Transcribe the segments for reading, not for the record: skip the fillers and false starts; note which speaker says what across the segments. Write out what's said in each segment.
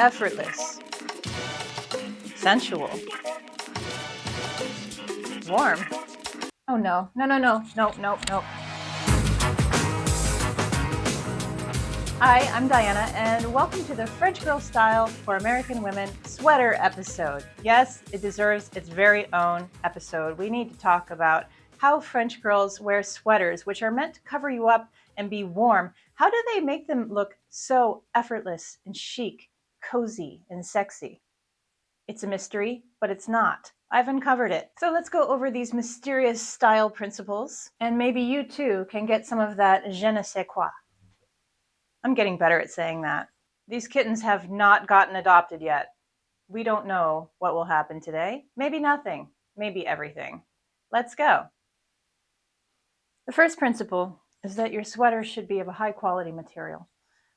Speaker 1: effortless, sensual, warm. Oh no, no, no, no, no, no, no. Hi, I'm Diana, and welcome to the French Girl Style for American Women sweater episode. Yes, it deserves its very own episode. We need to talk about how French girls wear sweaters, which are meant to cover you up and be warm. How do they make them look so effortless and chic, cozy and sexy? It's a mystery, but it's not. I've uncovered it. So let's go over these mysterious style principles, and maybe you too can get some of that je ne sais quoi. I'm getting better at saying that. These kittens have not gotten adopted yet. We don't know what will happen today. Maybe nothing, maybe everything. Let's go. The first principle is that your sweater should be of a high quality material,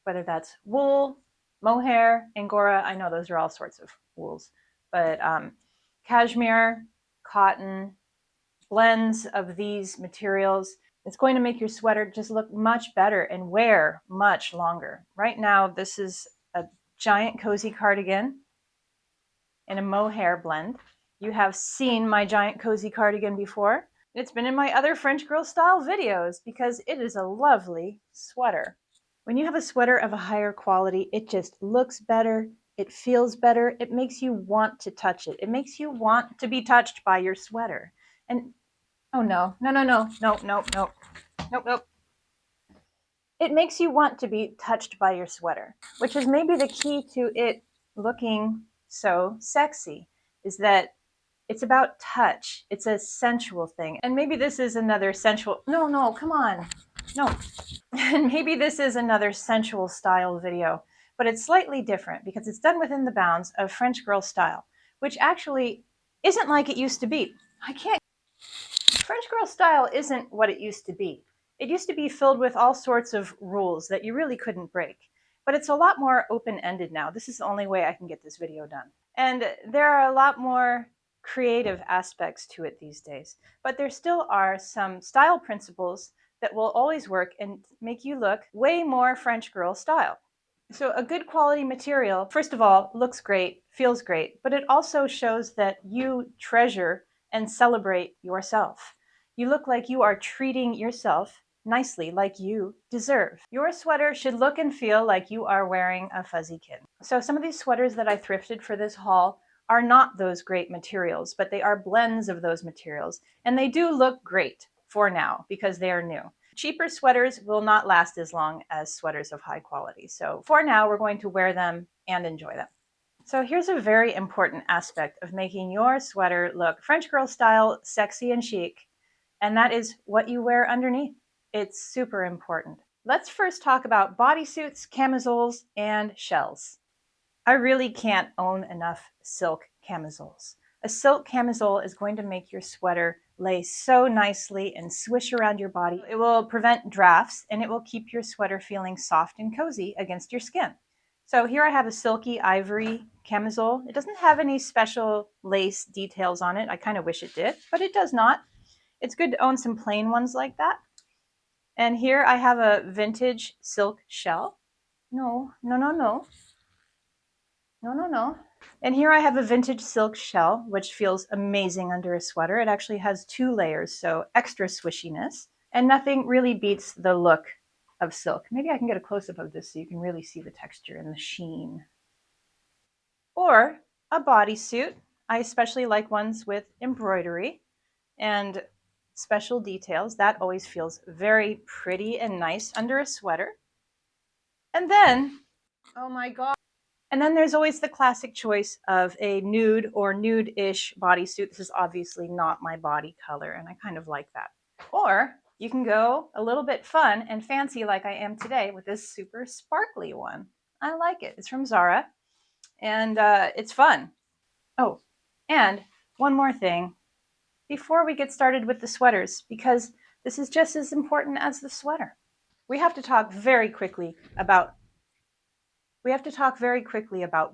Speaker 1: whether that's wool, mohair, angora. I know those are all sorts of wools, but cashmere, cotton, blends of these materials. It's going to make your sweater just look much better and wear much longer. Right now, this is a giant cozy cardigan in a mohair blend. You have seen my giant cozy cardigan before. It's been in my other French girl style videos because it is a lovely sweater. When you have a sweater of a higher quality, it just looks better, it feels better, it makes you want to touch it. It makes you want to be touched by your sweater. And oh no, no, no, no, no, no, no, nope, nope. It makes you want to be touched by your sweater, which is maybe the key to it looking so sexy, is that it's about touch. It's a sensual thing. And maybe this is another sensual, no, come on, no. And maybe this is another sensual style video, but it's slightly different because it's done within the bounds of French girl style, which actually isn't like it used to be. French girl style isn't what it used to be. It used to be filled with all sorts of rules that you really couldn't break. But it's a lot more open-ended now. This is the only way I can get this video done. And there are a lot more creative aspects to it these days. But there still are some style principles that will always work and make you look way more French girl style. So a good quality material, first of all, looks great, feels great, but it also shows that you treasure and celebrate yourself. You look like you are treating yourself nicely, like you deserve. Your sweater should look and feel like you are wearing a fuzzy kitten. So some of these sweaters that I thrifted for this haul are not those great materials, but they are blends of those materials. And they do look great for now because they are new. Cheaper sweaters will not last as long as sweaters of high quality. So for now, we're going to wear them and enjoy them. So here's a very important aspect of making your sweater look French girl style, sexy and chic, and that is what you wear underneath. It's super important. Let's first talk about bodysuits, camisoles, and shells. I really can't own enough silk camisoles. A silk camisole is going to make your sweater lay so nicely and swish around your body. It will prevent drafts and it will keep your sweater feeling soft and cozy against your skin. So here I have a silky ivory camisole. It doesn't have any special lace details on it. I kind of wish it did, but it does not. It's good to own some plain ones like that. And here I have a vintage silk shell. No. And here I have a vintage silk shell, which feels amazing under a sweater. It actually has 2 layers, so extra swishiness. And nothing really beats the look of silk. Maybe I can get a close-up of this so you can really see the texture and the sheen. Or a bodysuit. I especially like ones with embroidery and special details. That always feels very pretty and nice under a sweater. And then, oh my God. And then there's always the classic choice of a nude or nude-ish bodysuit. This is obviously not my body color, and I kind of like that. Or you can go a little bit fun and fancy like I am today with this super sparkly one. I like it. It's from Zara, and it's fun. Oh, and one more thing before we get started with the sweaters, because this is just as important as the sweater. We have to talk very quickly about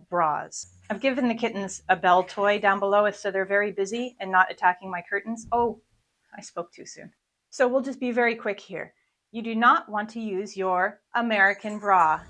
Speaker 1: bras. I've given the kittens a bell toy down below so they're very busy and not attacking my curtains. Oh, I spoke too soon. So we'll just be very quick here. You do not want to use your American bra.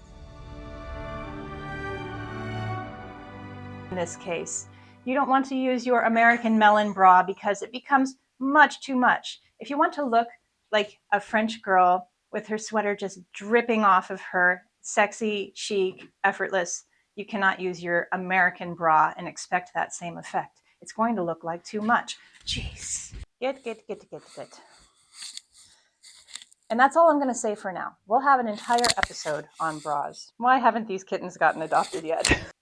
Speaker 1: in this case. You don't want to use your American melon bra because it becomes much too much. If you want to look like a French girl with her sweater just dripping off of her, sexy, chic, effortless, you cannot use your American bra and expect that same effect. It's going to look like too much. Jeez. Get. And that's all I'm going to say for now. We'll have an entire episode on bras. Why haven't these kittens gotten adopted yet?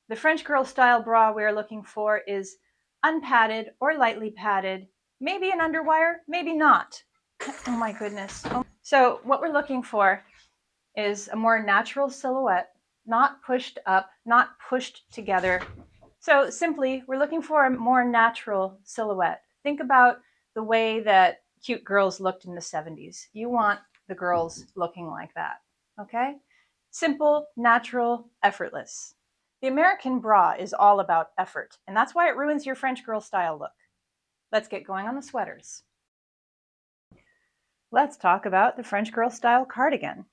Speaker 1: The French girl style bra we're looking for is unpadded or lightly padded, maybe an underwire, maybe not. Oh my goodness. So what we're looking for is a more natural silhouette, not pushed up, not pushed together. So simply, we're looking for a more natural silhouette. Think about the way that cute girls looked in the 70s. You want the girls looking like that, okay? Simple, natural, effortless. The American bra is all about effort, and that's why it ruins your French girl style look. Let's get going on the sweaters. Let's talk about the French girl style cardigan.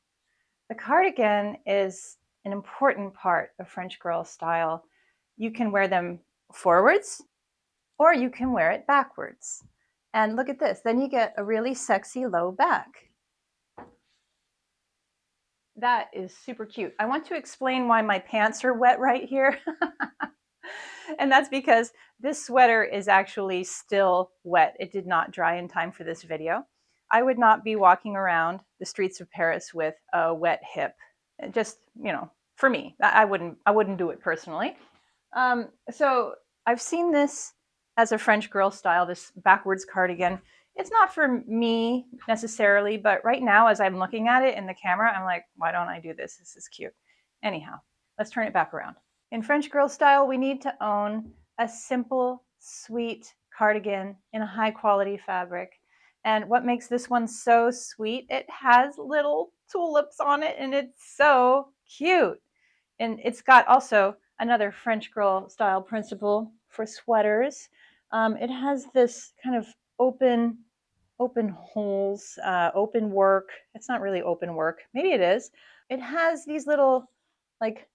Speaker 1: The cardigan is an important part of French girl style. You can wear them forwards or you can wear it backwards. And look at this, then you get a really sexy low back. That is super cute. I want to explain why my pants are wet right here. And that's because this sweater is actually still wet. It did not dry in time for this video. I would not be walking around the streets of Paris with a wet hip. Just, for me, I wouldn't do it personally. So I've seen this as a French girl style, this backwards cardigan. It's not for me necessarily, but right now as I'm looking at it in the camera, I'm like, why don't I do this? This is cute. Anyhow, let's turn it back around. In French girl style, we need to own a simple, sweet cardigan in a high quality fabric. And what makes this one so sweet, it has little tulips on it and it's so cute. And it's got also another French girl style principle for sweaters. It has this kind of open holes, open work. It's not really open work. Maybe it is. It has these little like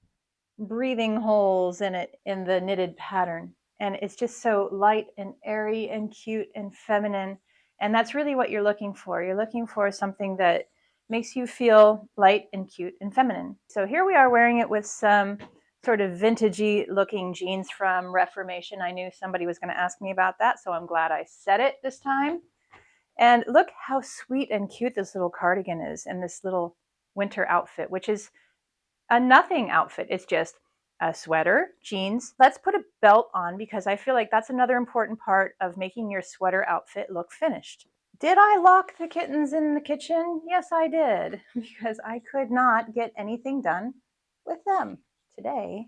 Speaker 1: breathing holes in it in the knitted pattern. And it's just so light and airy and cute and feminine. And that's really what you're looking for. You're looking for something that makes you feel light and cute and feminine. So here we are wearing it with some sort of vintagey looking jeans from Reformation. I knew somebody was going to ask me about that, so I'm glad I said it this time. And look how sweet and cute this little cardigan is in this little winter outfit, which is a nothing outfit. It's just a sweater, jeans. Let's put a belt on because I feel like that's another important part of making your sweater outfit look finished. Did I lock the kittens in the kitchen? Yes, I did, because I could not get anything done with them today.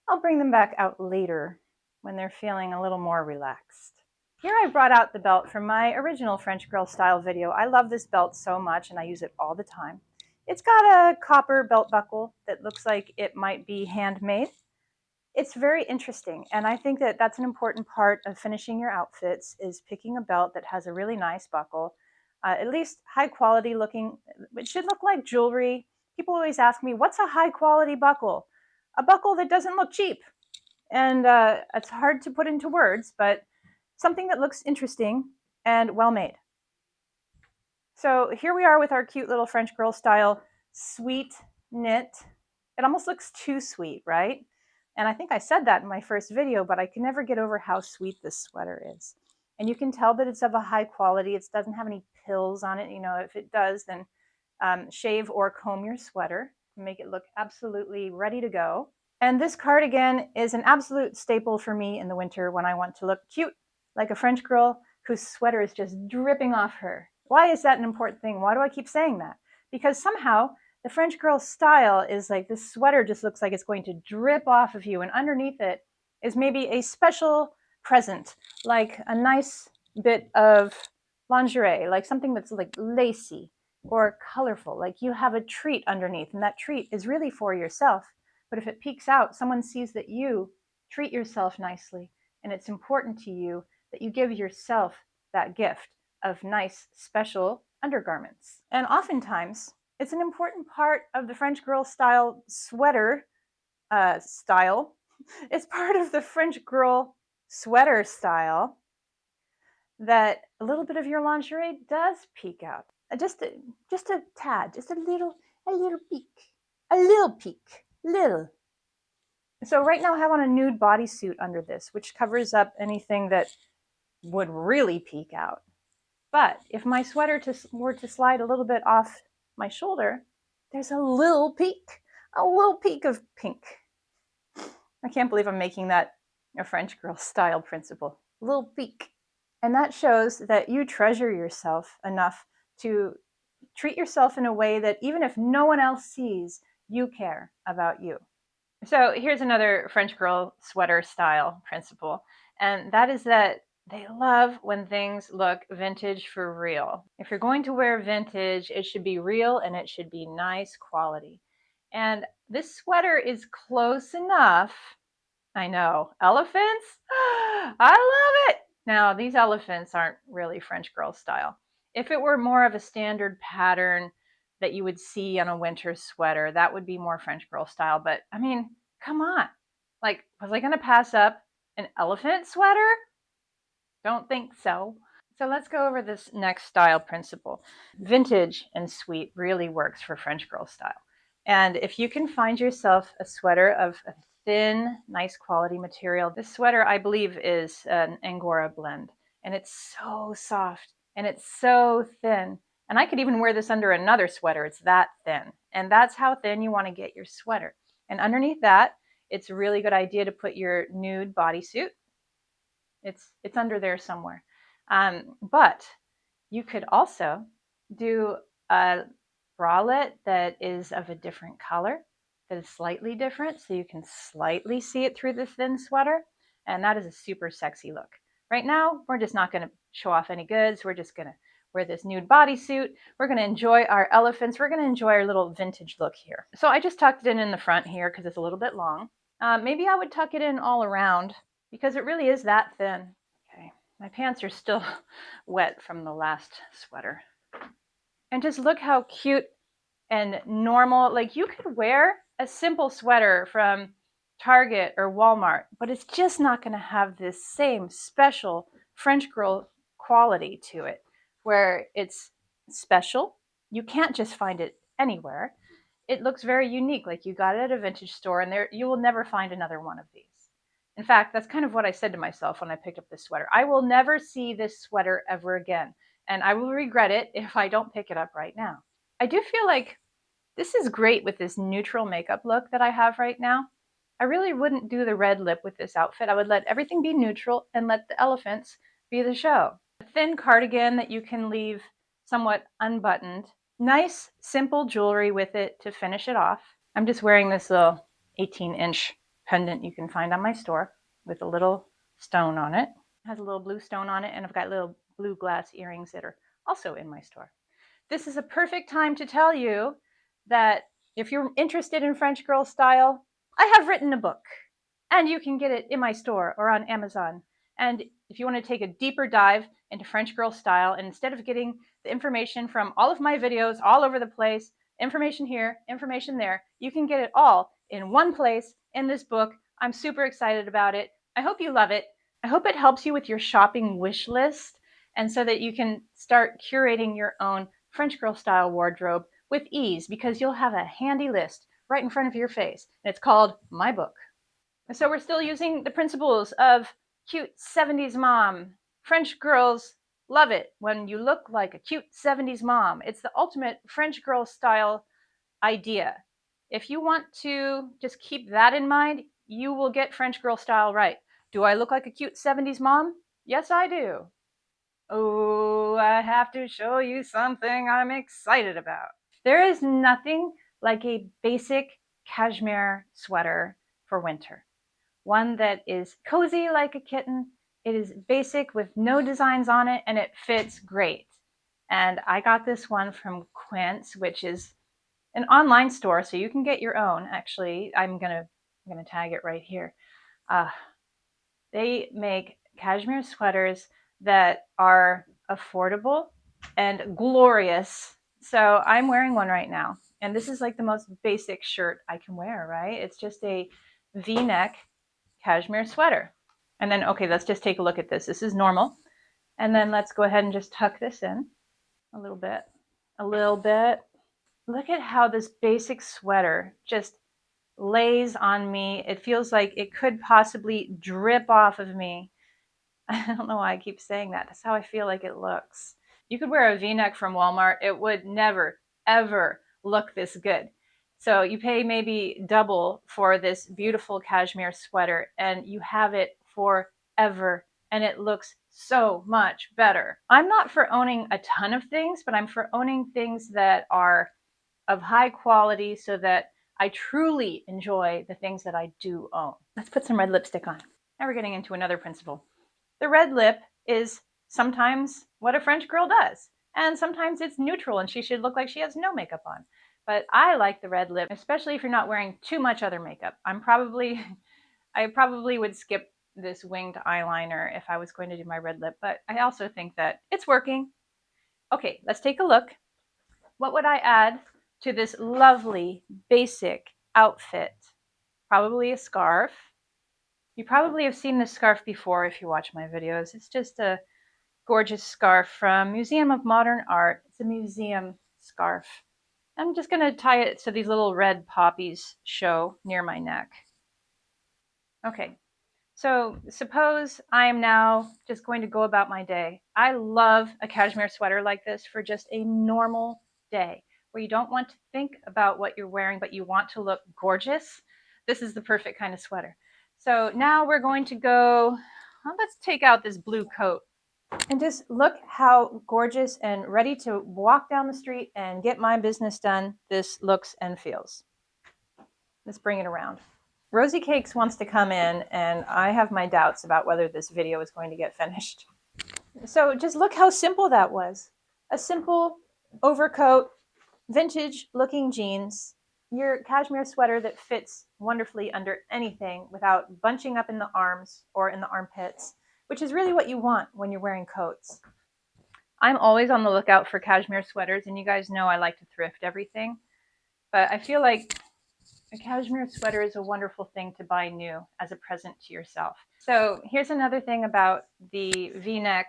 Speaker 1: I'll bring them back out later when they're feeling a little more relaxed. Here I brought out the belt from my original French girl style video. I love this belt so much and I use it all the time. It's got a copper belt buckle that looks like it might be handmade. It's very interesting, and I think that that's an important part of finishing your outfits is picking a belt that has a really nice buckle, at least high quality looking. It should look like jewelry. People always ask me, what's a high quality buckle? A buckle that doesn't look cheap. And it's hard to put into words, but something that looks interesting and well made. So here we are with our cute little French girl style sweet knit. It almost looks too sweet, right? And I think I said that in my first video, but I can never get over how sweet this sweater is. And you can tell that it's of a high quality. It doesn't have any pills on it. If it does, then shave or comb your sweater and make it look absolutely ready to go. And this cardigan is an absolute staple for me in the winter when I want to look cute, like a French girl whose sweater is just dripping off her. Why is that an important thing? Why do I keep saying that? Because somehow the French girl style is like this sweater just looks like it's going to drip off of you, and underneath it is maybe a special present, like a nice bit of lingerie, like something that's like lacy or colorful, like you have a treat underneath, and that treat is really for yourself. But if it peeks out, someone sees that you treat yourself nicely, and it's important to you that you give yourself that gift of nice, special undergarments. And oftentimes, it's an important part of the French girl style sweater style It's part of the French girl sweater style that a little bit of your lingerie does peek out. Just a tad, just a little peek. A little peek. Little. So right now I have on a nude bodysuit under this, which covers up anything that would really peek out. But if my sweater were to slide a little bit off my shoulder, there's a little peek of pink. I can't believe I'm making that a French girl style principle. A little peek. And that shows that you treasure yourself enough to treat yourself in a way that even if no one else sees, you care about you. So here's another French girl sweater style principle, and that is that they love when things look vintage for real. If you're going to wear vintage, it should be real and it should be nice quality. And this sweater is close enough. I know, elephants? I love it! Now, these elephants aren't really French girl style. If it were more of a standard pattern that you would see on a winter sweater, that would be more French girl style. But I mean, come on. Like, was I going to pass up an elephant sweater? Don't think so. So let's go over this next style principle. Vintage and sweet really works for French girl style. And if you can find yourself a sweater of a thin, nice quality material, this sweater I believe is an Angora blend. And it's so soft and it's so thin. And I could even wear this under another sweater. It's that thin. And that's how thin you want to get your sweater. And underneath that, it's a really good idea to put your nude bodysuit. It's under there somewhere. But you could also do a bralette that is of a different color, that is slightly different, so you can slightly see it through the thin sweater. And that is a super sexy look. Right now, we're just not going to show off any goods. We're just going to wear this nude bodysuit. We're going to enjoy our elephants. We're going to enjoy our little vintage look here. So I just tucked it in the front here because it's a little bit long. Maybe I would tuck it in all around because it really is that thin. Okay, my pants are still wet from the last sweater. And just look how cute and normal. Like, you could wear a simple sweater from Target or Walmart, but it's just not going to have this same special French girl quality to it, where it's special. You can't just find it anywhere. It looks very unique, like you got it at a vintage store, and there you will never find another one of these. In fact, that's kind of what I said to myself when I picked up this sweater. I will never see this sweater ever again, and I will regret it if I don't pick it up right now. I do feel like this is great with this neutral makeup look that I have right now. I really wouldn't do the red lip with this outfit. I would let everything be neutral and let the elephants be the show. A thin cardigan that you can leave somewhat unbuttoned. Nice, simple jewelry with it to finish it off. I'm just wearing this little 18-inch pendant you can find on my store with a little stone on it. It has a little blue stone on it, and I've got little blue glass earrings that are also in my store. This is a perfect time to tell you that if you're interested in French girl style, I have written a book, and you can get it in my store or on Amazon. And if you want to take a deeper dive into French girl style, and instead of getting the information from all of my videos all over the place, information here, information there, you can get it all in one place in this book. I'm super excited about it. I hope you love it. I hope it helps you with your shopping wish list, and so that you can start curating your own French girl style wardrobe with ease, because you'll have a handy list right in front of your face. And it's called My Book. And so we're still using the principles of cute 70s mom. French girls love it when you look like a cute 70s mom. It's the ultimate French girl style idea. If you want to just keep that in mind, you will get French girl style right. Do I look like a cute 70s mom? Yes, I do. Oh, I have to show you something I'm excited about. There is nothing like a basic cashmere sweater for winter. One that is cozy like a kitten. It is basic with no designs on it, and it fits great. And I got this one from Quince, which is an online store, so you can get your own. Actually, I'm gonna tag it right here. They make cashmere sweaters that are affordable and glorious. So I'm wearing one right now, and this is like the most basic shirt I can wear, right? It's just a V-neck cashmere sweater. And then, okay, let's just take a look at this. This is normal. And then let's go ahead and just tuck this in a little bit, a little bit. Look at how this basic sweater just lays on me. It feels like it could possibly drip off of me. I don't know why I keep saying that. That's how I feel like it looks. You could wear a V-neck from Walmart. It would never, ever look this good. So you pay maybe double for this beautiful cashmere sweater and you have it forever. And it looks so much better. I'm not for owning a ton of things, but I'm for owning things that are of high quality so that I truly enjoy the things that I do own. Let's put some red lipstick on. Now we're getting into another principle. The red lip is sometimes what a French girl does. And sometimes it's neutral and she should look like she has no makeup on. But I like the red lip, especially if you're not wearing too much other makeup. I probably would skip this winged eyeliner if I was going to do my red lip, but I also think that it's working. Okay, let's take a look. What would I add to this lovely basic outfit? Probably a scarf. You probably have seen this scarf before if you watch my videos. It's just a gorgeous scarf from Museum of Modern Art. It's a museum scarf. I'm just going to tie it so these little red poppies show near my neck. Okay, so suppose I am now just going to go about my day. I love a cashmere sweater like this for just a normal day where you don't want to think about what you're wearing, but you want to look gorgeous. This is the perfect kind of sweater. So now we're going to go, well, let's take out this blue coat and just look how gorgeous and ready to walk down the street and get my business done this looks and feels. Let's bring it around. Rosie Cakes wants to come in and I have my doubts about whether this video is going to get finished. So just look how simple that was. A simple overcoat, vintage looking jeans, your cashmere sweater that fits wonderfully under anything without bunching up in the arms or in the armpits, which is really what you want when you're wearing coats. I'm always on the lookout for cashmere sweaters, and you guys know I like to thrift everything, but I feel like a cashmere sweater is a wonderful thing to buy new as a present to yourself. So here's another thing about the V-neck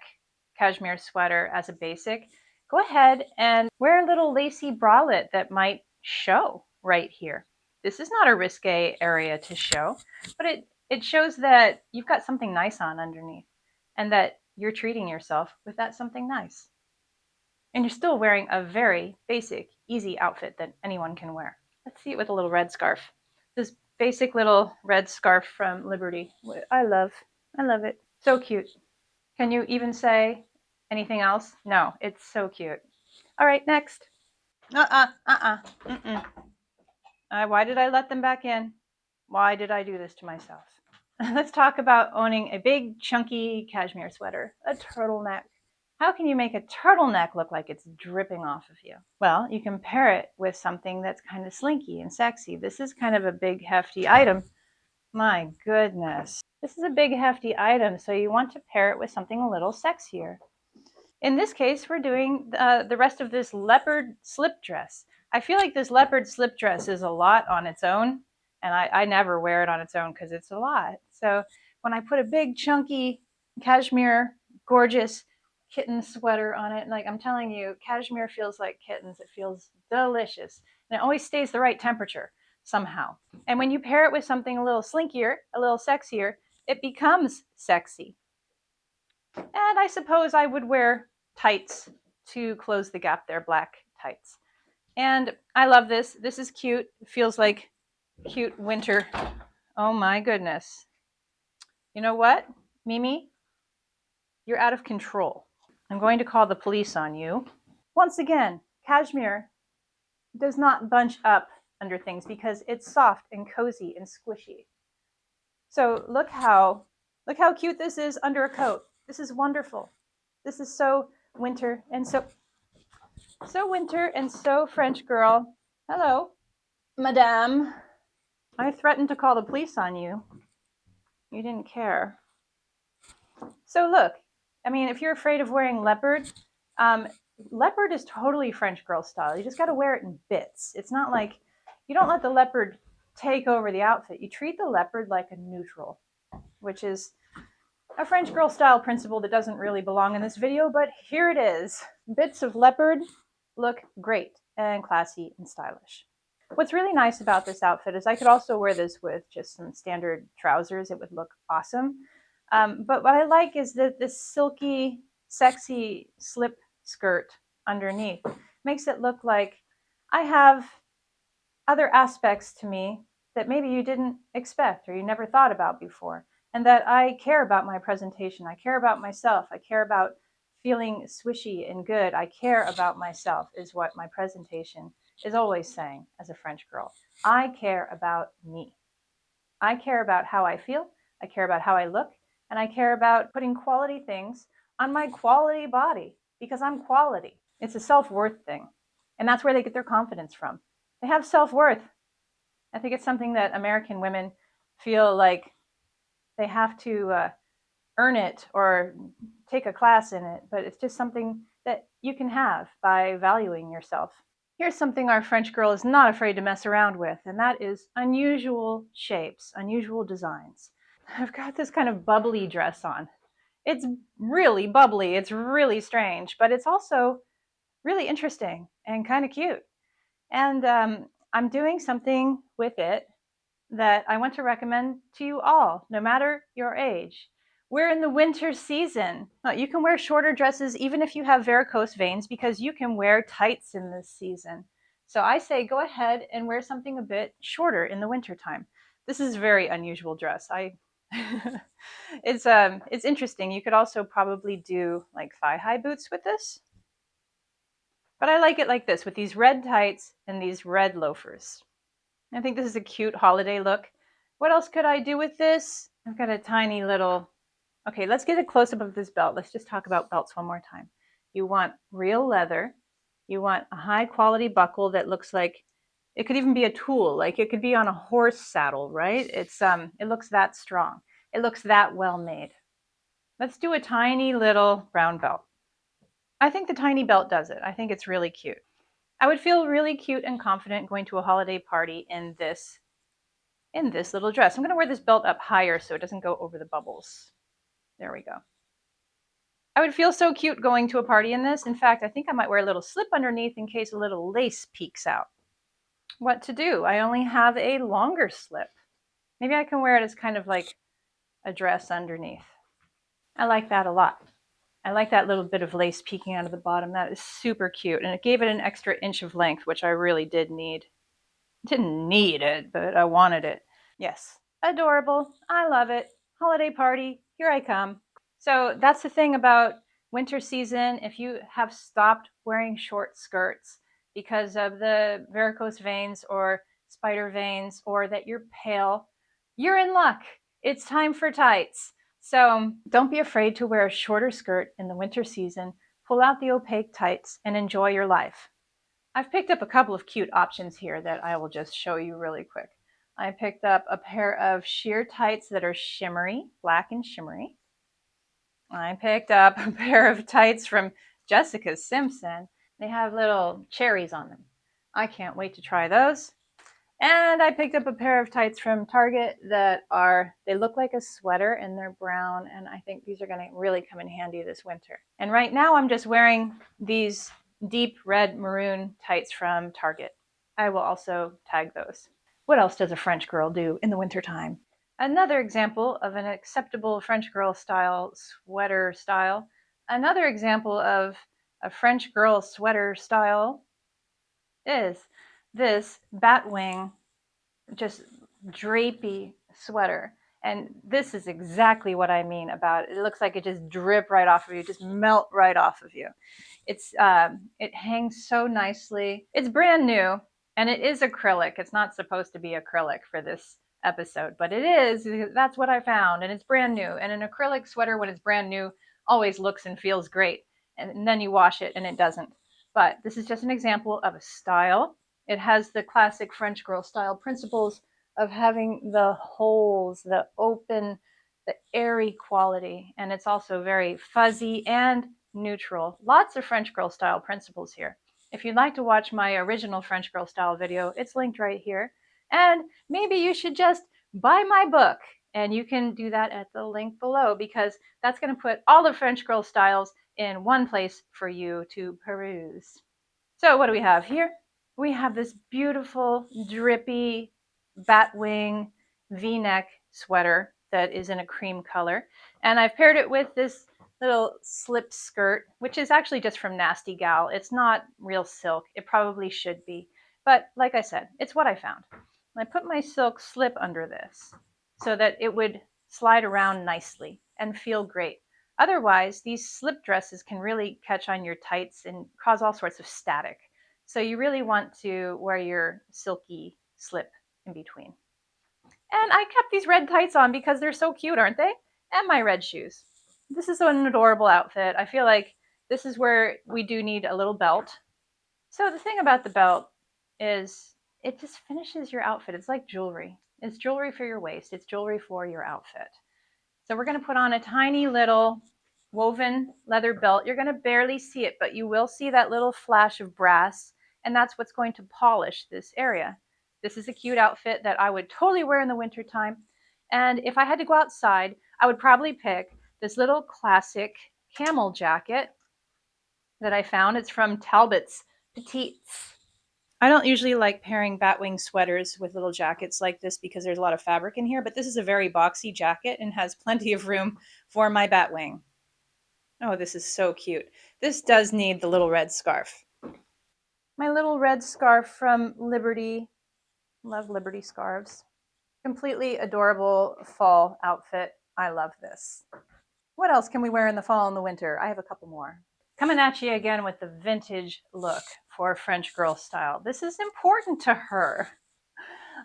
Speaker 1: cashmere sweater as a basic. Go ahead and wear a little lacy bralette that might show right here. This is not a risque area to show, but it shows that you've got something nice on underneath and that you're treating yourself with that something nice. And you're still wearing a very basic, easy outfit that anyone can wear. Let's see it with a little red scarf. This basic little red scarf from Liberty. I love it. So cute. Can you even say anything else? No, it's so cute. All right, next. Why did I let them back in? Why did I do this to myself? Let's talk about owning a big, chunky cashmere sweater, a turtleneck. How can you make a turtleneck look like it's dripping off of you? Well, you can pair it with something that's kind of slinky and sexy. This is kind of a big, hefty item. My goodness. This is a big, hefty item, so you want to pair it with something a little sexier. In this case, we're doing the rest of this leopard slip dress. I feel like this leopard slip dress is a lot on its own, and I never wear it on its own because it's a lot. So when I put a big, chunky, cashmere, gorgeous kitten sweater on it, like I'm telling you, cashmere feels like kittens. It feels delicious, and it always stays the right temperature somehow. And when you pair it with something a little slinkier, a little sexier, it becomes sexy. And I suppose I would wear tights to close the gap there, black tights. And I love this. This is cute. It feels like cute winter. Oh my goodness. You know what, Mimi? You're out of control. I'm going to call the police on you. Once again, cashmere does not bunch up under things because it's soft and cozy and squishy. So look how cute this is under a coat. This is wonderful. This is so winter and so winter and so French girl. Hello, madame. I threatened to call the police on you. You didn't care. So look, I mean, if you're afraid of wearing leopard, leopard is totally French girl style. You just got to wear it in bits. It's not like, you don't let the leopard take over the outfit. You treat the leopard like a neutral. which is a French girl style principle that doesn't really belong in this video, but here it is. Bits of leopard look great and classy and stylish. What's really nice about this outfit is I could also wear this with just some standard trousers. It would look awesome. But what I like is that this silky, sexy slip skirt underneath makes it look like I have other aspects to me that maybe you didn't expect or you never thought about before, and that I care about my presentation. I care about myself. I care about feeling swishy and good. I care about myself is what my presentation is always saying as a French girl. I care about me. I care about how I feel. I care about how I look. And I care about putting quality things on my quality body because I'm quality. It's a self-worth thing. And that's where they get their confidence from. They have self-worth. I think it's something that American women feel like they have to earn it or take a class in it, but it's just something that you can have by valuing yourself. Here's something our French girl is not afraid to mess around with, and that is unusual shapes, unusual designs. I've got this kind of bubbly dress on. It's really bubbly, it's really strange, but it's also really interesting and kind of cute. And I'm doing something with it that I want to recommend to you all, no matter your age. We're in the winter season. You can wear shorter dresses even if you have varicose veins because you can wear tights in this season. So I say go ahead and wear something a bit shorter in the wintertime. This is a very unusual dress. It's interesting. You could also probably do like thigh-high boots with this. But I like it like this with these red tights and these red loafers. I think this is a cute holiday look. What else could I do with this? I've got a tiny little... Okay, let's get a close-up of this belt. Let's just talk about belts one more time. You want real leather. You want a high-quality buckle that looks like... It could even be a tool. Like it could be on a horse saddle, right? It looks that strong. It looks that well made. Let's do a tiny little brown belt. I think the tiny belt does it. I think it's really cute. I would feel really cute and confident going to a holiday party in this little dress. I'm going to wear this belt up higher so it doesn't go over the bubbles. There we go. I would feel so cute going to a party in this. In fact, I think I might wear a little slip underneath in case a little lace peeks out. What to do? I only have a longer slip. Maybe I can wear it as kind of like a dress underneath. I like that a lot. I like that little bit of lace peeking out of the bottom. That is super cute. And it gave it an extra inch of length, which I really did need. Didn't need it, but I wanted it. Yes, adorable. I love it. Holiday party, here I come. So that's the thing about winter season. If you have stopped wearing short skirts because of the varicose veins or spider veins or that you're pale, you're in luck. It's time for tights. So don't be afraid to wear a shorter skirt in the winter season. Pull out the opaque tights and enjoy your life. I've picked up a couple of cute options here that I will just show you really quick. I picked up a pair of sheer tights that are shimmery, black and shimmery. I picked up a pair of tights from Jessica Simpson. They have little cherries on them. I can't wait to try those. And I picked up a pair of tights from Target that they look like a sweater and they're brown. And I think these are going to really come in handy this winter. And right now I'm just wearing these deep red maroon tights from Target. I will also tag those. What else does a French girl do in the wintertime? Another example of an acceptable French girl style sweater style. Another example of a French girl sweater style is this batwing, just drapey sweater. And this is exactly what I mean about it. It looks like it just drip right off of you, just melt right off of you. It hangs so nicely. It's brand new and it is acrylic. It's not supposed to be acrylic for this episode, but it is. That's what I found, and it's brand new. And an acrylic sweater, when it's brand new, always looks and feels great. And then you wash it and it doesn't. But this is just an example of a style. It has the classic French girl style principles of having the holes, the open, the airy quality. And it's also very fuzzy and neutral. Lots of French girl style principles here. If you'd like to watch my original French girl style video, it's linked right here. And maybe you should just buy my book And you can do that at the link below because that's going to put all the French girl styles in one place for you to peruse. So what do we have here? We have this beautiful, drippy, batwing V-neck sweater that is in a cream color. And I've paired it with this little slip skirt, which is actually just from Nasty Gal. It's not real silk. It probably should be. But like I said, it's what I found. I put my silk slip under this so that it would slide around nicely and feel great. Otherwise, these slip dresses can really catch on your tights and cause all sorts of static. So you really want to wear your silky slip in between. And I kept these red tights on because they're so cute, aren't they? And my red shoes. This is an adorable outfit. I feel like this is where we do need a little belt. So the thing about the belt is it just finishes your outfit. It's like jewelry. It's jewelry for your waist. It's jewelry for your outfit. So we're going to put on a tiny little woven leather belt. You're going to barely see it, but you will see that little flash of brass, and that's what's going to polish this area. This is a cute outfit that I would totally wear in the wintertime. And if I had to go outside, I would probably pick this little classic camel jacket that I found. It's from Talbot's Petites. I don't usually like pairing batwing sweaters with little jackets like this because there's a lot of fabric in here, but this is a very boxy jacket and has plenty of room for my batwing. Oh, this is so cute. This does need the little red scarf. My little red scarf from Liberty. Love Liberty scarves. Completely adorable fall outfit. I love this. What else can we wear in the fall and the winter? I have a couple more. Coming at you again with the vintage look for French girl style. This is important to her.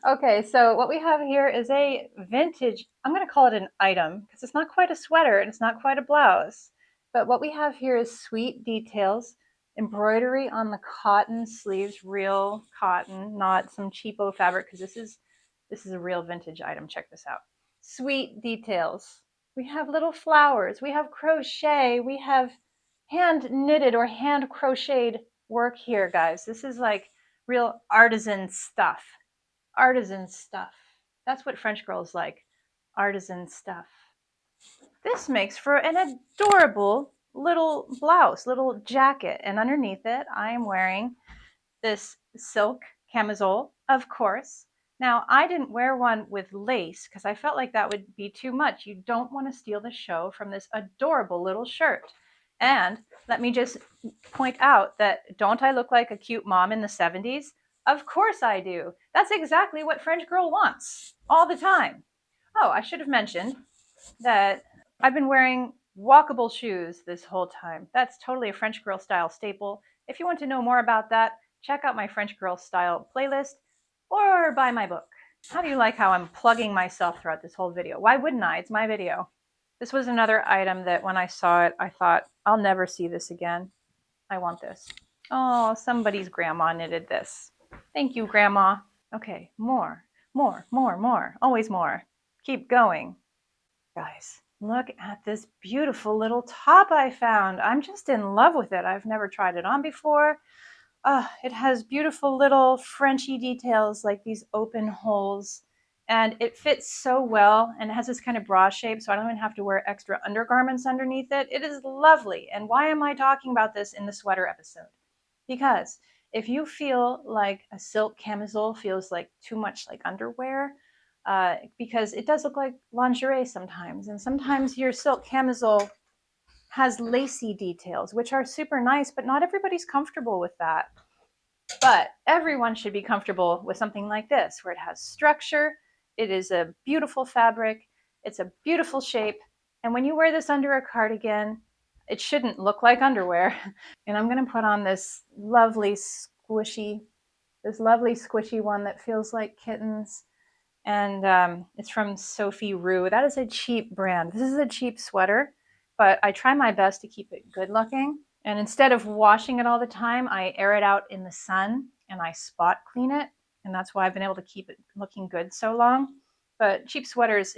Speaker 1: Okay, so what we have here is a vintage, I'm going to call it an item because it's not quite a sweater and it's not quite a blouse. But what we have here is sweet details, embroidery on the cotton sleeves, real cotton, not some cheapo fabric because this is a real vintage item. Check this out. Sweet details. We have little flowers, we have crochet, we have hand knitted or hand crocheted work here, guys. This is like real artisan stuff. Artisan stuff. That's what French girls like. Artisan stuff. This makes for an adorable little blouse, little jacket. And underneath it, I am wearing this silk camisole, of course. Now, I didn't wear one with lace because I felt like that would be too much. You don't want to steal the show from this adorable little shirt. And let me just point out that don't I look like a cute mom in the 70s? Of course I do. That's exactly what French girl wants all the time. Oh, I should have mentioned that I've been wearing walkable shoes this whole time. That's totally a French girl style staple. If you want to know more about that, check out my French girl style playlist or buy my book. How do you like how I'm plugging myself throughout this whole video? Why wouldn't I? It's my video. This was another item that when I saw it, I thought, I'll never see this again. I want this. Oh, somebody's grandma knitted this. Thank you, Grandma. Okay, more. Always more. Keep going. Guys, look at this beautiful little top I found. I'm just in love with it. I've never tried it on before. It has beautiful little Frenchy details like these open holes. And it fits so well and it has this kind of bra shape, so I don't even have to wear extra undergarments underneath it. It is lovely. And why am I talking about this in the sweater episode? Because if you feel like a silk camisole feels like too much like underwear, because it does look like lingerie sometimes, and sometimes your silk camisole has lacy details, which are super nice, but not everybody's comfortable with that. But everyone should be comfortable with something like this, where it has structure, it is a beautiful fabric, it's a beautiful shape, and when you wear this under a cardigan, it shouldn't look like underwear. And I'm going to put on this lovely squishy one that feels like kittens. And it's from Sophie Rue. That is a cheap brand. This is a cheap sweater, but I try my best to keep it good looking. And instead of washing it all the time, I air it out in the sun and I spot clean it. And that's why I've been able to keep it looking good so long. But cheap sweaters,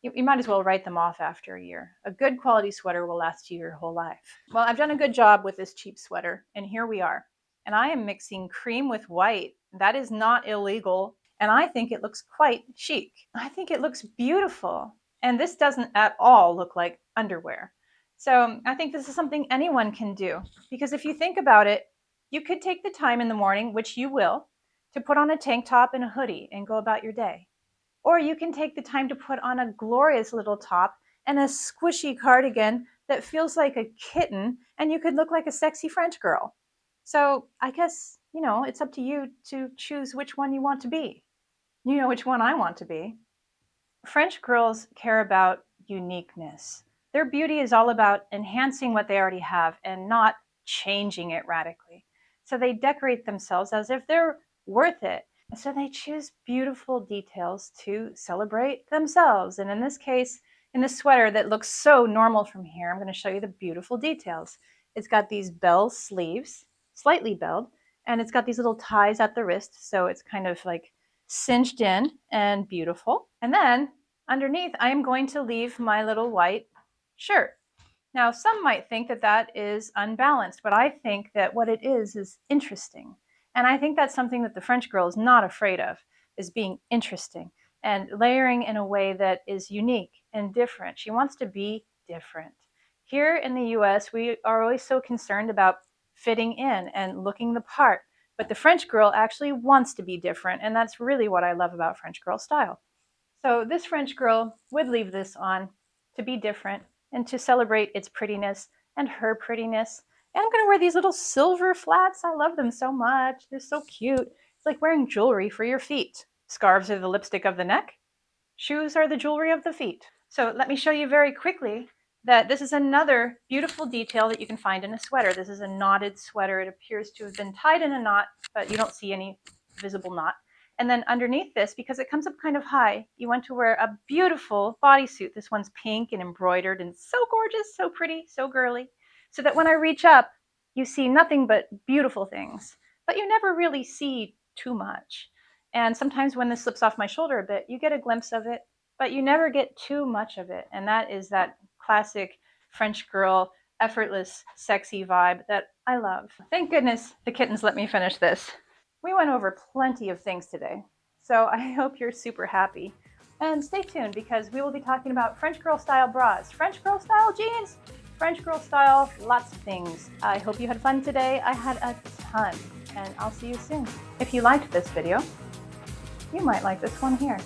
Speaker 1: you might as well write them off after a year. A good quality sweater will last you your whole life. Well, I've done a good job with this cheap sweater, and here we are. And I am mixing cream with white. That is not illegal. and I think it looks quite chic. I think it looks beautiful. And this doesn't at all look like underwear. So I think this is something anyone can do, because if you think about it, you could take the time in the morning, which you will, to put on a tank top and a hoodie and go about your day. Or you can take the time to put on a glorious little top and a squishy cardigan that feels like a kitten, and you could look like a sexy French girl. So I guess, it's up to you to choose which one you want to be. You know which one I want to be. French girls care about uniqueness. Their beauty is all about enhancing what they already have and not changing it radically. So they decorate themselves as if they're worth it. And so they choose beautiful details to celebrate themselves. And in this case, in this sweater that looks so normal from here, I'm going to show you the beautiful details. It's got these bell sleeves, slightly belled, and it's got these little ties at the wrist, so it's kind of like cinched in and beautiful. And then underneath, I am going to leave my little white shirt. Now, some might think that that is unbalanced, but I think that what it is interesting. And I think that's something that the French girl is not afraid of, is being interesting and layering in a way that is unique and different. She wants to be different. Here in the US, we are always so concerned about fitting in and looking the part. But the French girl actually wants to be different, and that's really what I love about French girl style. So this French girl would leave this on to be different and to celebrate its prettiness and her prettiness. And I'm going to wear these little silver flats. I love them so much. They're so cute. It's like wearing jewelry for your feet. Scarves are the lipstick of the neck. Shoes are the jewelry of the feet. So let me show you very quickly that this is another beautiful detail that you can find in a sweater. This is a knotted sweater. It appears to have been tied in a knot, but you don't see any visible knot. And then underneath this, because it comes up kind of high, you want to wear a beautiful bodysuit. This one's pink and embroidered and so gorgeous, so pretty, so girly, so that when I reach up, you see nothing but beautiful things, but you never really see too much. And sometimes when this slips off my shoulder a bit, you get a glimpse of it, but you never get too much of it. And that is that classic French girl, effortless, sexy vibe that I love. Thank goodness the kittens let me finish this. We went over plenty of things today, so I hope you're super happy. And stay tuned, because we will be talking about French girl style bras, French girl style jeans, French girl style lots of things. I hope you had fun today. I had a ton, and I'll see you soon. If you liked this video, you might like this one here.